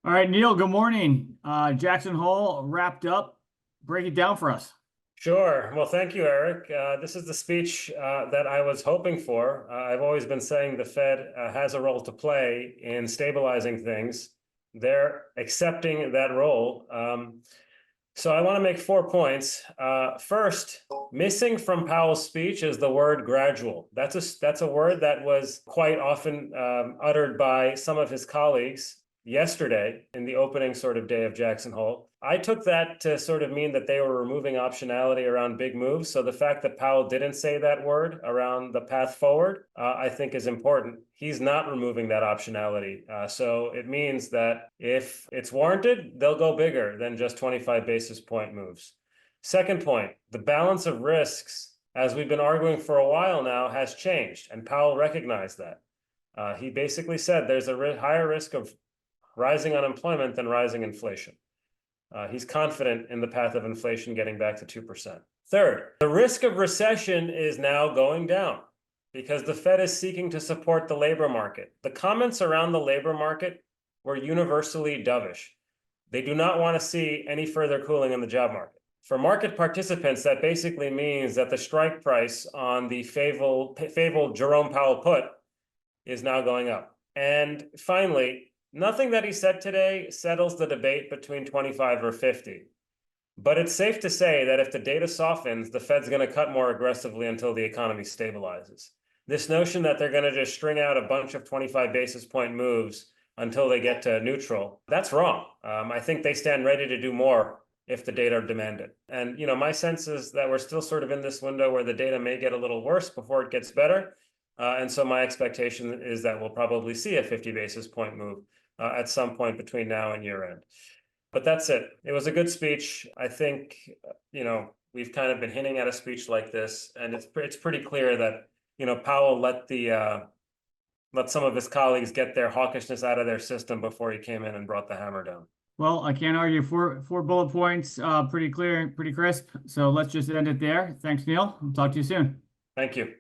All right, Neil, good morning. Jackson Hole wrapped up. Break it down for us. Sure. Well, thank you, Eric. This is the speech that I was hoping for. I've always been saying the Fed has a role to play in stabilizing things. They're accepting that role. So I want to make 4 points. First, missing from Powell's speech is the word gradual. That's a word that was quite often uttered by some of his colleagues yesterday in the opening sort of day of Jackson Hole. I took that to sort of mean that they were removing optionality around big moves. So the fact that Powell didn't say that word around the path forward, I think is important. He's not removing that optionality. So it means that if it's warranted, they'll go bigger than just 25 basis point moves. Second point, the balance of risks, as we've been arguing for a while now, has changed. And Powell recognized that. He basically said there's a higher risk of rising unemployment than rising inflation. He's confident in the path of inflation getting back to 2%. Third, the risk of recession is now going down because the Fed is seeking to support the labor market. The comments around the labor market were universally dovish. They do not want to see any further cooling in the job market. For market participants, that basically means that the strike price on the fabled Jerome Powell put is now going up. And finally, nothing that he said today settles the debate between 25 or 50. But it's safe to say that if the data softens, the Fed's going to cut more aggressively until the economy stabilizes. This notion that they're going to just string out a bunch of 25 basis point moves until they get to neutral, that's wrong. I think they stand ready to do more if the data demand it. And my sense is that we're still sort of in this window where the data may get a little worse before it gets better. And so my expectation is that we'll probably see a 50 basis point move at some point between now and year end. But that's it. It was a good speech. I think, we've kind of been hinting at a speech like this, and it's pretty clear that, Powell let some of his colleagues get their hawkishness out of their system before he came in and brought the hammer down. Well, I can't argue. Four bullet points, pretty clear, pretty crisp. So let's just end it there. Thanks, Neil. I'll talk to you soon. Thank you.